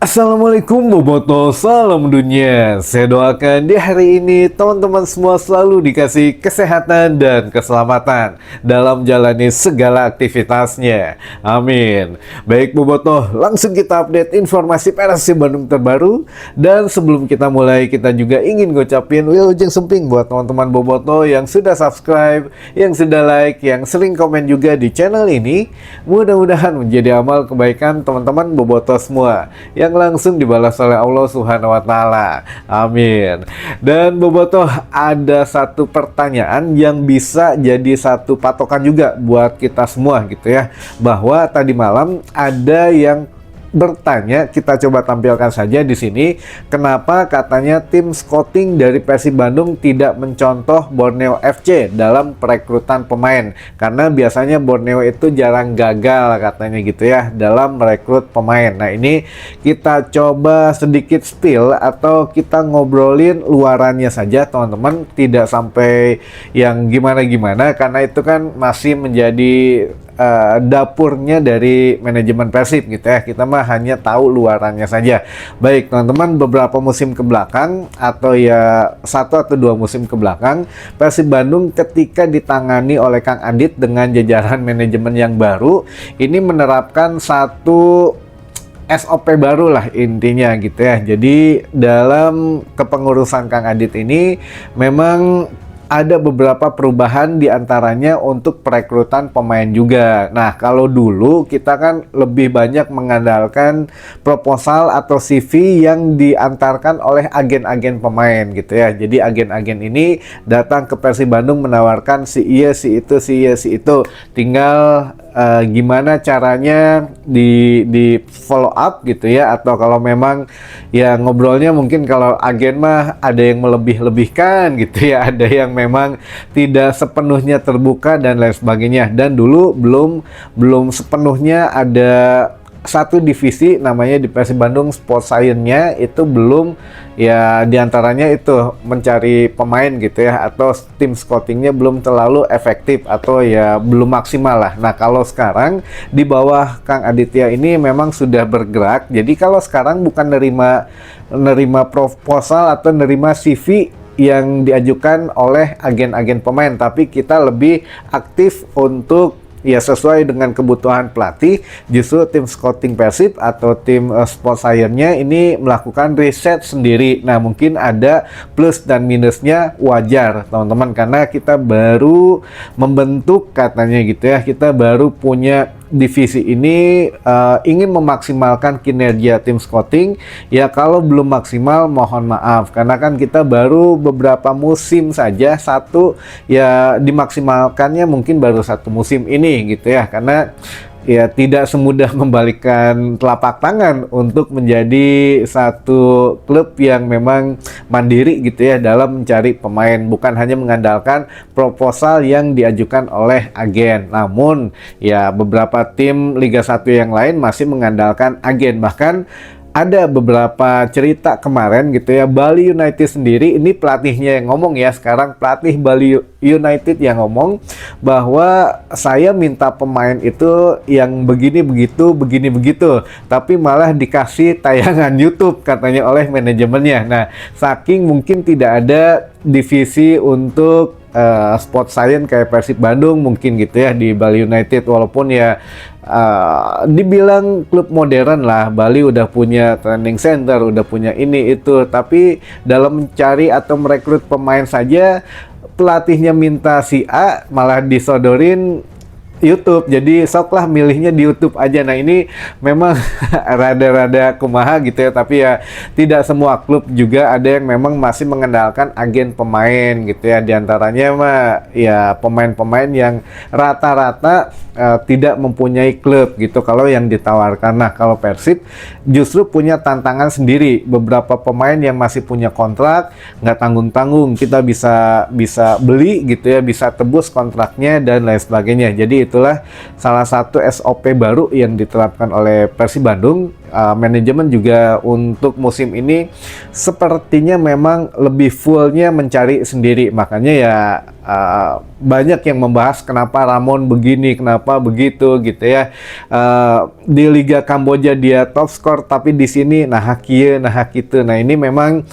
Assalamualaikum Boboto, salam dunia. Saya doakan di hari ini teman-teman semua selalu dikasih kesehatan dan keselamatan dalam jalani segala aktivitasnya. Amin. Baik Boboto, langsung kita update informasi Persib Bandung terbaru. Dan sebelum kita mulai, kita juga ingin ngucapin wilujeng semping buat teman-teman Boboto yang sudah subscribe, yang sudah like, yang sering komen juga di channel ini. Mudah-mudahan menjadi amal kebaikan teman-teman Boboto semua yang langsung dibalas oleh Allah Subhanahu wa Ta'ala. Amin. Dan Bobotoh, ada satu pertanyaan yang bisa jadi satu patokan juga buat kita semua gitu ya, bahwa tadi malam ada yang bertanya, kita coba tampilkan saja di sini. Kenapa katanya tim scouting dari Persib Bandung tidak mencontoh Borneo FC dalam perekrutan pemain? Karena biasanya Borneo itu jarang gagal katanya gitu ya dalam merekrut pemain. Nah, ini kita coba sedikit spill atau kita ngobrolin luarannya saja teman-teman, tidak sampai yang gimana-gimana karena itu kan masih menjadi dapurnya dari manajemen Persib gitu ya. Kita mah hanya tahu luarannya saja. Baik teman-teman, beberapa musim ke belakang atau ya 1 atau 2 musim ke belakang, Persib Bandung ketika ditangani oleh Kang Adit dengan jajaran manajemen yang baru, ini menerapkan satu SOP baru lah intinya gitu ya. Jadi dalam kepengurusan Kang Adit ini memang ada beberapa perubahan diantaranya untuk perekrutan pemain juga. Nah, kalau dulu kita kan lebih banyak mengandalkan proposal atau CV yang diantarkan oleh agen-agen pemain gitu ya. Jadi agen-agen ini datang ke Persib Bandung menawarkan si iya, si itu, si iya, si itu. Tinggal gimana caranya di follow up gitu ya, atau kalau memang ya ngobrolnya mungkin kalau agen mah ada yang melebih-lebihkan gitu ya, ada yang memang tidak sepenuhnya terbuka dan lain sebagainya. Dan dulu belum sepenuhnya ada satu divisi namanya di Persib Bandung Sport Science-nya itu belum ya, diantaranya itu mencari pemain gitu ya, atau tim scouting-nya belum terlalu efektif atau ya belum maksimal lah. Nah, kalau sekarang di bawah Kang Aditya ini memang sudah bergerak. Jadi kalau sekarang bukan nerima proposal atau nerima CV yang diajukan oleh agen-agen pemain, tapi kita lebih aktif untuk ya sesuai dengan kebutuhan pelatih. Justru tim scouting Persib atau tim sport science-nya ini melakukan riset sendiri. Nah, mungkin ada plus dan minusnya, wajar teman-teman, karena kita baru membentuk katanya gitu ya, kita baru punya divisi ini, ingin memaksimalkan kinerja tim scouting. Ya kalau belum maksimal mohon maaf, karena kan kita baru beberapa musim saja, satu ya dimaksimalkannya mungkin baru 1 musim ini gitu ya, karena ya tidak semudah membalikkan telapak tangan untuk menjadi satu klub yang memang mandiri gitu ya dalam mencari pemain, bukan hanya mengandalkan proposal yang diajukan oleh agen. Namun ya beberapa tim Liga 1 yang lain masih mengandalkan agen. Bahkan ada beberapa cerita kemarin gitu ya, Bali United sendiri, ini pelatihnya yang ngomong ya, sekarang pelatih Bali United yang ngomong bahwa saya minta pemain itu yang begini begitu, tapi malah dikasih tayangan YouTube katanya oleh manajemennya. Nah, saking mungkin tidak ada divisi untuk sport science kayak Persib Bandung mungkin gitu ya di Bali United, walaupun ya dibilang klub modern lah, Bali udah punya training center, udah punya ini itu, tapi dalam mencari atau merekrut pemain saja pelatihnya minta si A malah disodorin YouTube. Jadi soklah milihnya di YouTube aja. Nah, ini memang rada-rada kumaha gitu ya, tapi ya tidak semua klub juga ada yang memang masih mengandalkan agen pemain gitu ya. Di antaranya mah ya pemain-pemain yang rata-rata tidak mempunyai klub gitu kalau yang ditawarkan. Nah, kalau Persib justru punya tantangan sendiri. Beberapa pemain yang masih punya kontrak nggak tanggung-tanggung, kita bisa beli gitu ya, bisa tebus kontraknya dan lain sebagainya. Jadi itulah salah satu SOP baru yang diterapkan oleh Persib Bandung. Manajemen juga untuk musim ini sepertinya memang lebih fullnya mencari sendiri, makanya ya banyak yang membahas kenapa Ramon begini, kenapa begitu gitu ya. Di Liga Kamboja dia top skor, tapi di sini nah kieu nah kitu. Nah ini memang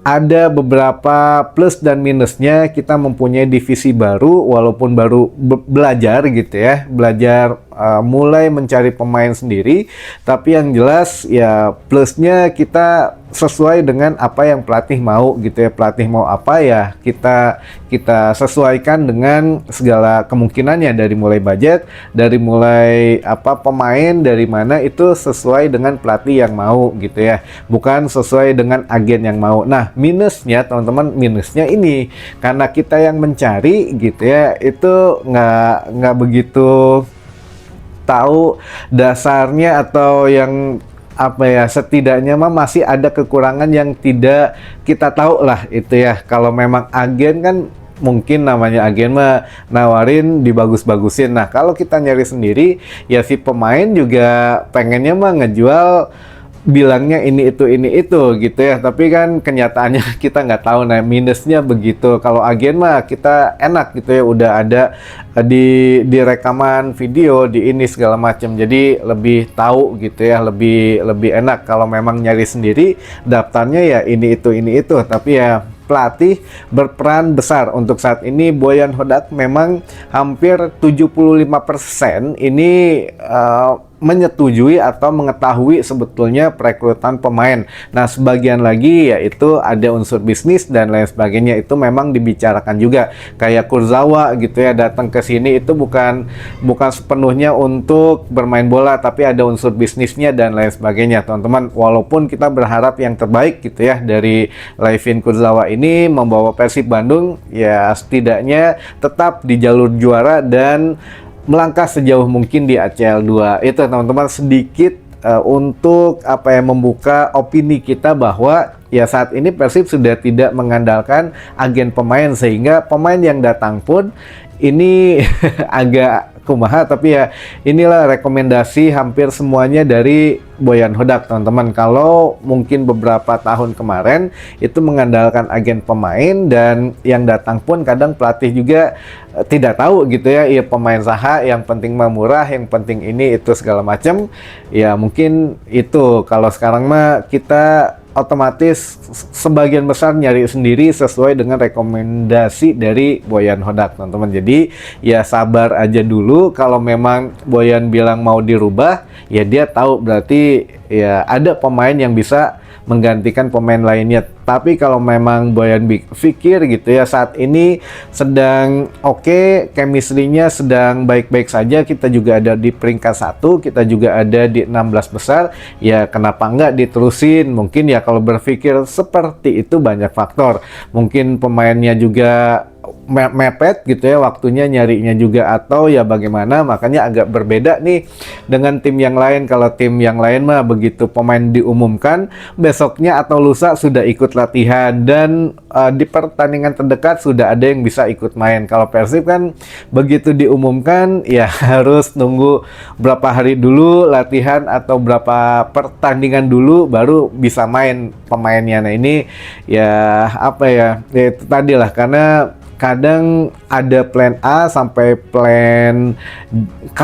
ada beberapa plus dan minusnya kita mempunyai divisi baru, walaupun baru belajar gitu ya, belajar mulai mencari pemain sendiri, tapi yang jelas ya plusnya kita sesuai dengan apa yang pelatih mau gitu ya. Pelatih mau apa ya kita sesuaikan dengan segala kemungkinannya, dari mulai budget, dari mulai apa pemain dari mana, itu sesuai dengan pelatih yang mau gitu ya, bukan sesuai dengan agen yang mau. Nah minusnya teman-teman, minusnya ini karena kita yang mencari gitu ya, itu nggak begitu tahu dasarnya, atau yang apa ya, setidaknya mah masih ada kekurangan yang tidak kita tahu lah itu ya. Kalau memang agen kan mungkin namanya agen mah nawarin dibagus-bagusin. Nah kalau kita nyari sendiri ya si pemain juga pengennya mah ngejual, bilangnya ini itu gitu ya, tapi kan kenyataannya kita nggak tahu. Nah minusnya begitu. Kalau agen mah kita enak gitu ya, udah ada di rekaman video, di ini segala macam, jadi lebih tahu gitu ya, lebih enak. Kalau memang nyari sendiri daftarnya ya ini itu, tapi ya pelatih berperan besar untuk saat ini. Boyan Hodak memang hampir 75% ini menyetujui atau mengetahui sebetulnya perekrutan pemain. Nah sebagian lagi yaitu ada unsur bisnis dan lain sebagainya, itu memang dibicarakan juga. Kayak Kurzawa gitu ya, datang ke sini itu bukan sepenuhnya untuk bermain bola, tapi ada unsur bisnisnya dan lain sebagainya teman-teman. Walaupun kita berharap yang terbaik gitu ya dari Layvin Kurzawa ini, membawa Persib Bandung ya setidaknya tetap di jalur juara dan melangkah sejauh mungkin di ACL 2. Itu teman-teman sedikit untuk apa ya, membuka opini kita bahwa ya saat ini Persib sudah tidak mengandalkan agen pemain, sehingga pemain yang datang pun ini agak kumaha, tapi ya inilah rekomendasi hampir semuanya dari Boyan Hodak teman-teman. Kalau mungkin beberapa tahun kemarin itu mengandalkan agen pemain, dan yang datang pun kadang pelatih juga tidak tahu gitu ya, ya pemain saha, yang penting mah murah, yang penting ini itu segala macam. Ya mungkin itu, kalau sekarang mah kita otomatis sebagian besar nyari sendiri sesuai dengan rekomendasi dari Boyan Hodak teman-teman. Jadi ya sabar aja dulu. Kalau memang Boyan bilang mau dirubah, ya dia tahu berarti ya ada pemain yang bisa menggantikan pemain lainnya. Tapi kalau memang Boyan pikir gitu ya saat ini sedang oke, chemistry-nya sedang baik-baik saja, kita juga ada di peringkat 1, kita juga ada di 16 besar, ya kenapa enggak diterusin. Mungkin ya kalau berpikir seperti itu banyak faktor. Mungkin pemainnya juga mepet gitu ya waktunya nyarinya juga, atau ya bagaimana, makanya agak berbeda nih dengan tim yang lain. Kalau tim yang lain mah begitu pemain diumumkan besoknya atau lusa sudah ikut latihan, dan di pertandingan terdekat sudah ada yang bisa ikut main. Kalau Persib kan begitu diumumkan ya harus nunggu berapa hari dulu latihan atau berapa pertandingan dulu baru bisa main pemainnya. Nah ini ya apa ya, ya itu tadi lah, karena kadang ada plan A sampai plan K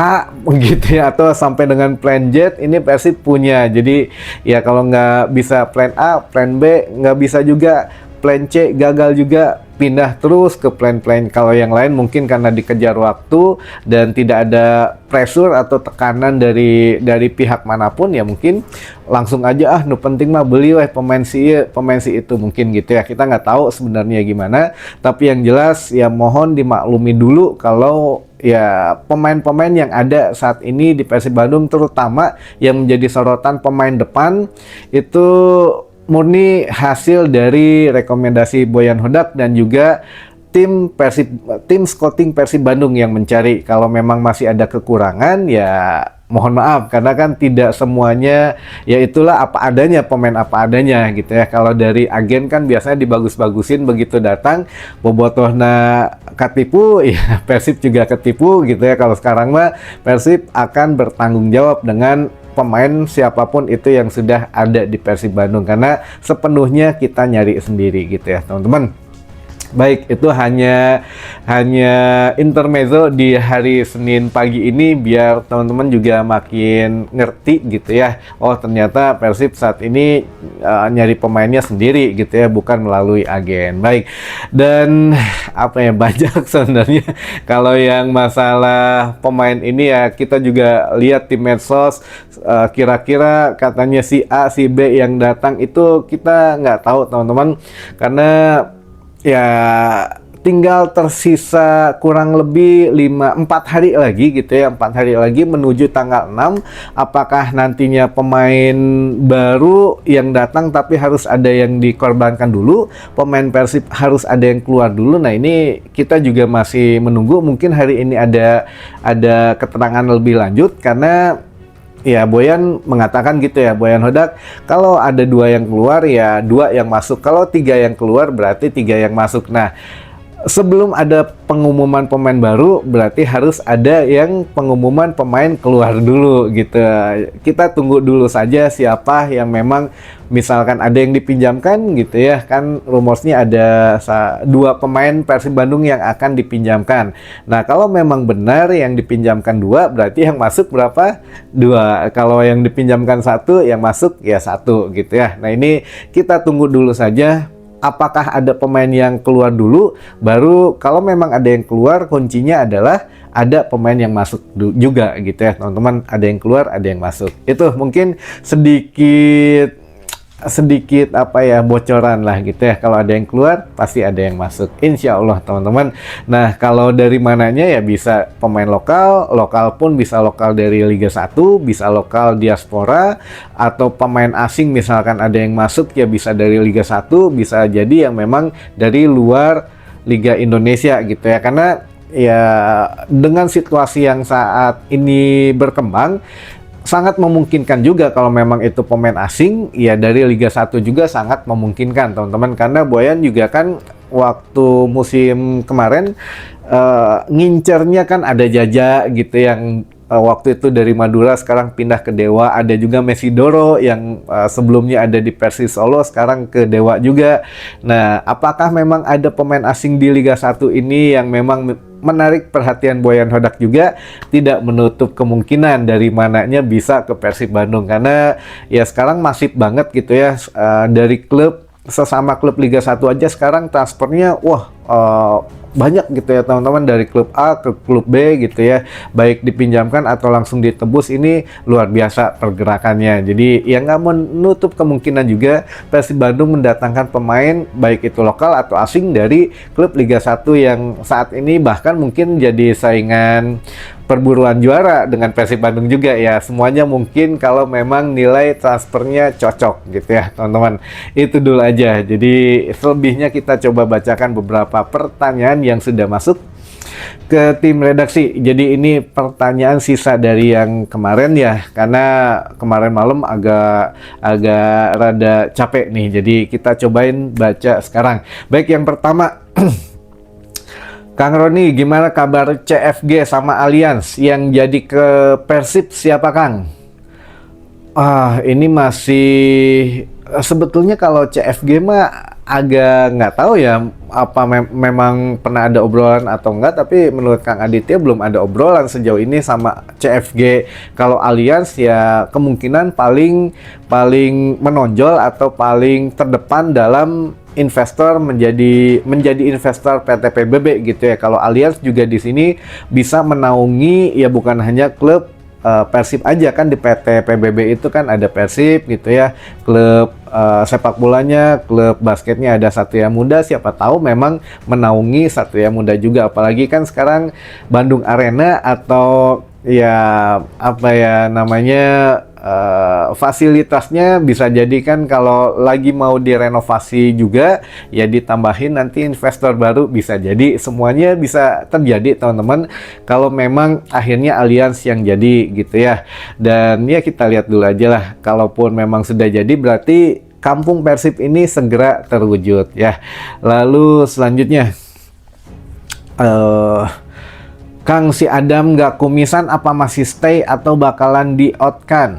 gitu ya, atau sampai dengan plan Z ini Persib punya. Jadi ya kalau nggak bisa plan A, plan B nggak bisa juga, plan C gagal juga, pindah terus ke plan-plan. Kalau yang lain mungkin karena dikejar waktu dan tidak ada pressure atau tekanan dari pihak manapun, ya mungkin langsung aja nu penting mah beli weh pemain si itu, mungkin gitu ya. Kita nggak tahu sebenarnya gimana, tapi yang jelas ya mohon dimaklumi dulu kalau ya pemain-pemain yang ada saat ini di Persib Bandung, terutama yang menjadi sorotan pemain depan, itu murni hasil dari rekomendasi Boyan Hodak dan juga tim scouting Persib Bandung yang mencari. Kalau memang masih ada kekurangan ya mohon maaf karena kan tidak semuanya ya itulah apa adanya, pemain apa adanya gitu ya. Kalau dari agen kan biasanya dibagus-bagusin, begitu datang bobotohna ketipu ya Persib juga ketipu gitu ya. Kalau sekarang mah Persib akan bertanggung jawab dengan pemain siapapun itu yang sudah ada di Persib Bandung, karena sepenuhnya kita nyari sendiri gitu ya teman-teman. Baik, itu hanya intermezzo di hari Senin pagi ini biar teman-teman juga makin ngerti gitu ya. Oh, ternyata Persib saat ini nyari pemainnya sendiri gitu ya, bukan melalui agen. Baik. Dan apa ya, banyak sebenarnya kalau yang masalah pemain ini ya, kita juga lihat di medsos kira-kira katanya si A, si B yang datang itu kita nggak tahu teman-teman, karena ya tinggal tersisa kurang lebih 4 hari lagi gitu ya, 4 hari lagi menuju tanggal 6. Apakah nantinya pemain baru yang datang tapi harus ada yang dikorbankan dulu, pemain Persib harus ada yang keluar dulu. Nah, ini kita juga masih menunggu, mungkin hari ini ada keterangan lebih lanjut, karena ya Boyan mengatakan gitu ya, Boyan Hodak, kalau ada 2 yang keluar ya 2 yang masuk, kalau 3 yang keluar berarti 3 yang masuk. Nah, sebelum ada pengumuman pemain baru berarti harus ada yang pengumuman pemain keluar dulu gitu. Kita tunggu dulu saja siapa yang memang misalkan ada yang dipinjamkan gitu ya, kan rumornya ada 2 pemain Persib Bandung yang akan dipinjamkan. Nah, kalau memang benar yang dipinjamkan 2 berarti yang masuk berapa? 2. Kalau yang dipinjamkan 1 yang masuk ya 1 gitu ya. Nah, ini kita tunggu dulu saja. Apakah ada pemain yang keluar dulu, baru kalau memang ada yang keluar, kuncinya adalah ada pemain yang masuk juga gitu ya teman-teman. Ada yang keluar, ada yang masuk. Itu mungkin sedikit apa ya, bocoran lah gitu ya. Kalau ada yang keluar pasti ada yang masuk, insya Allah teman-teman. Nah, kalau dari mananya ya bisa pemain lokal pun bisa lokal dari Liga 1, bisa lokal diaspora, atau pemain asing misalkan ada yang masuk ya bisa dari Liga 1, bisa jadi yang memang dari luar Liga Indonesia gitu ya. Karena ya dengan situasi yang saat ini berkembang, sangat memungkinkan juga kalau memang itu pemain asing ya dari Liga 1 juga sangat memungkinkan teman-teman, karena Boyan juga kan waktu musim kemarin ngincernya kan ada Jaja gitu yang waktu itu dari Madura sekarang pindah ke Dewa, ada juga Mesidoro yang sebelumnya ada di Persis Solo sekarang ke Dewa juga. Nah, apakah memang ada pemain asing di Liga 1 ini yang memang menarik perhatian Boyan Hodak juga? Tidak menutup kemungkinan dari mananya bisa ke Persib Bandung, karena ya sekarang masif banget gitu ya, dari klub sesama klub Liga 1 aja sekarang transfernya wah banyak gitu ya teman-teman, dari klub A ke klub B gitu ya, baik dipinjamkan atau langsung ditebus. Ini luar biasa pergerakannya. Jadi ya nggak menutup kemungkinan juga Persib Bandung mendatangkan pemain baik itu lokal atau asing dari klub Liga 1 yang saat ini bahkan mungkin jadi saingan perburuan juara dengan Persib Bandung juga ya. Semuanya mungkin kalau memang nilai transfernya cocok gitu ya teman-teman. Itu dulu aja. Jadi selebihnya kita coba bacakan beberapa pertanyaan yang sudah masuk ke tim redaksi. Jadi ini pertanyaan sisa dari yang kemarin ya, karena kemarin malam agak rada capek nih. Jadi kita cobain baca sekarang. Baik, yang pertama Kang Roni, gimana kabar CFG sama Allianz yang jadi ke Persib siapa Kang? Ini masih sebetulnya kalau CFG mah agak nggak tahu ya apa memang pernah ada obrolan atau enggak, tapi menurut Kang Aditya belum ada obrolan sejauh ini sama CFG. Kalau Allianz ya kemungkinan paling menonjol atau paling terdepan dalam investor menjadi investor PT PBB gitu ya. Kalau Allianz juga di sini bisa menaungi ya bukan hanya klub Persib aja, kan di PT PBB itu kan ada Persib gitu ya, klub sepak bolanya, klub basketnya ada Satria Muda, siapa tahu memang menaungi Satria Muda juga, apalagi kan sekarang Bandung Arena atau ya apa ya namanya fasilitasnya bisa jadi kan kalau lagi mau direnovasi juga ya ditambahin nanti investor baru, bisa jadi semuanya bisa terjadi teman-teman kalau memang akhirnya Allianz yang jadi gitu ya. Dan ya kita lihat dulu aja lah, kalaupun memang sudah jadi berarti kampung Persib ini segera terwujud ya. Lalu selanjutnya Kang, si Adam nggak kumisan apa masih stay atau bakalan di out kan?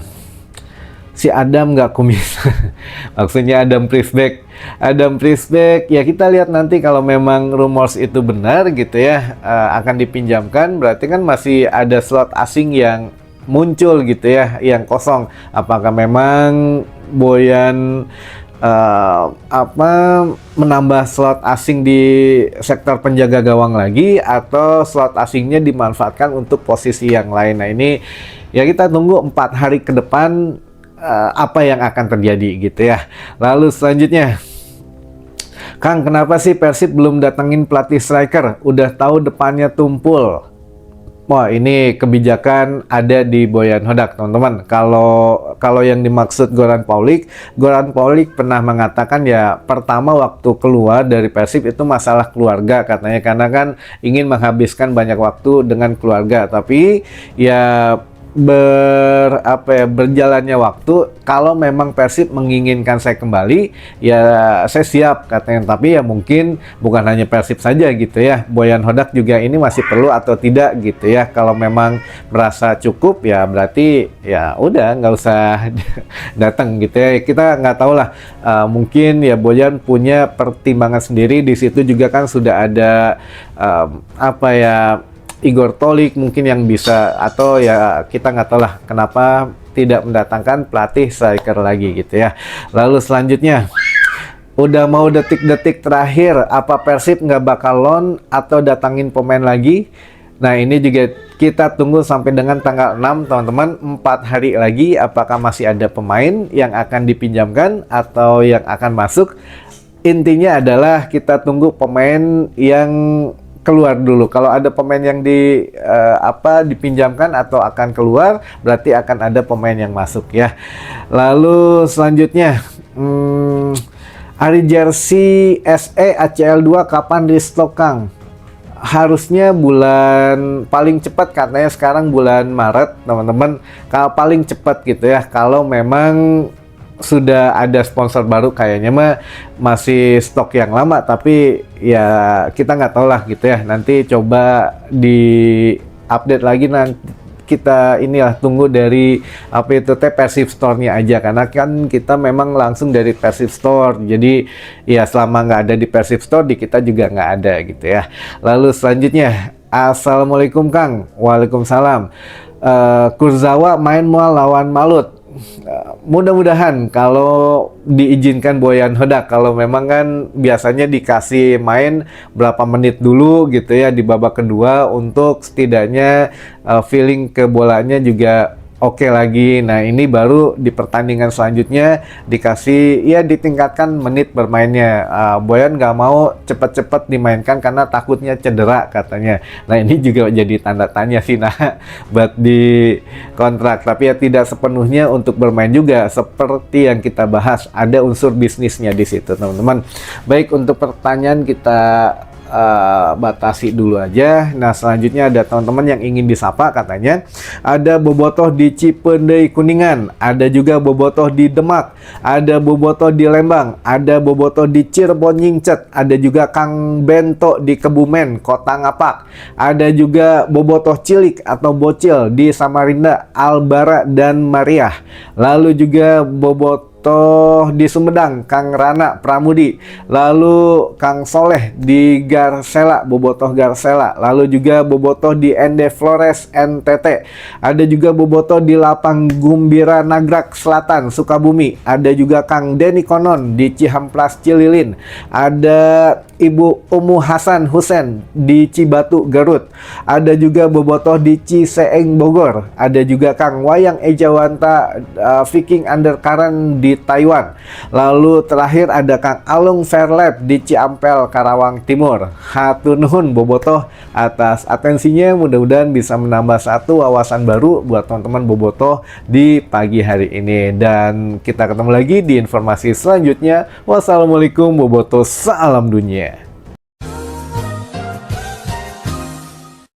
Si Adam nggak kumisan, maksudnya Adam Priestback. Adam Priestback ya kita lihat nanti kalau memang rumors itu benar gitu ya, akan dipinjamkan, berarti kan masih ada slot asing yang muncul gitu ya, yang kosong. Apakah memang Boyan menambah slot asing di sektor penjaga gawang lagi, atau slot asingnya dimanfaatkan untuk posisi yang lain. Nah ini ya kita tunggu 4 hari ke depan apa yang akan terjadi gitu ya. Lalu selanjutnya, Kang, kenapa sih Persib belum datengin pelatih striker? Udah tahu depannya tumpul. Wah, ini kebijakan ada di Boyan Hodak, teman-teman. Kalau yang dimaksud Goran Paulik pernah mengatakan ya, pertama waktu keluar dari Persib itu masalah keluarga katanya, karena kan ingin menghabiskan banyak waktu dengan keluarga. Tapi ya berjalannya waktu, kalau memang Persib menginginkan saya kembali ya saya siap katanya. Tapi ya mungkin bukan hanya Persib saja gitu ya, Boyan Hodak juga ini masih perlu atau tidak gitu ya. Kalau memang merasa cukup ya berarti ya udah nggak usah datang gitu ya. Kita nggak tahu lah, mungkin ya Boyan punya pertimbangan sendiri. Di situ juga kan sudah ada Igor Tolik mungkin yang bisa, atau ya kita nggak tahu lah kenapa tidak mendatangkan pelatih striker lagi gitu ya. Lalu selanjutnya, udah mau detik-detik terakhir, apa Persib nggak bakal loan atau datangin pemain lagi? Nah ini juga kita tunggu sampai dengan tanggal 6 teman-teman, 4 hari lagi, apakah masih ada pemain yang akan dipinjamkan atau yang akan masuk. Intinya adalah kita tunggu pemain yang keluar dulu. Kalau ada pemain yang dipinjamkan atau akan keluar, berarti akan ada pemain yang masuk ya. Lalu selanjutnya, Ari Jersey SE ACL 2 kapan restock, Kang? Harusnya bulan paling cepat, katanya sekarang bulan Maret teman-teman, kalau paling cepat gitu ya. Kalau memang sudah ada sponsor baru, kayaknya mah masih stok yang lama, tapi ya kita nggak tahu lah gitu ya. Nanti coba di update lagi, nanti kita tunggu dari Persib Store-nya aja, karena kan kita memang langsung dari Persib Store, jadi ya selama nggak ada di Persib Store, di kita juga nggak ada gitu ya. Lalu selanjutnya, Assalamualaikum Kang. Waalaikumsalam. Kurzawa main mual lawan Malut. Mudah-mudahan kalau diizinkan Boyan Hodak, kalau memang kan biasanya dikasih main berapa menit dulu gitu ya di babak kedua, untuk setidaknya feeling ke bolanya juga oke lagi. Nah ini baru di pertandingan selanjutnya dikasih ya, ditingkatkan menit bermainnya. Boyan nggak mau cepet-cepet dimainkan karena takutnya cedera katanya. Nah ini juga jadi tanda tanya sih buat di kontrak. Tapi ya tidak sepenuhnya untuk bermain juga, seperti yang kita bahas, ada unsur bisnisnya di situ teman-teman. Baik, untuk pertanyaan kita batasi dulu aja. Nah selanjutnya ada teman-teman yang ingin disapa, katanya ada bobotoh di Cipendei Kuningan, ada juga bobotoh di Demak, ada bobotoh di Lembang, ada bobotoh di Cirebon Nyingcet, ada juga Kang Bento di Kebumen Kota Ngapak, ada juga bobotoh cilik atau bocil di Samarinda, Albara dan Mariah. Lalu juga bobotoh di Sumedang, Kang Rana Pramudi. Lalu Kang Soleh di Garsela, bobotoh Garsela. Lalu juga bobotoh di Ende Flores NTT. Ada juga bobotoh di Lapang Gumbira Nagrak Selatan Sukabumi. Ada juga Kang Denny Konon di Cihamplas Cililin. Ada Ibu Umu Hasan Husen di Cibatu Garut. Ada juga bobotoh di Ciseeng Bogor. Ada juga Kang Wayang Ejawanta Viking Undercurrent di di Taiwan. Lalu terakhir ada Kang Alung Fairlab di Ciampel, Karawang Timur. Hatur nuhun bobotoh atas atensinya, mudah-mudahan bisa menambah satu wawasan baru buat teman-teman bobotoh di pagi hari ini. Dan kita ketemu lagi di informasi selanjutnya. Wassalamualaikum bobotoh, salam dunia.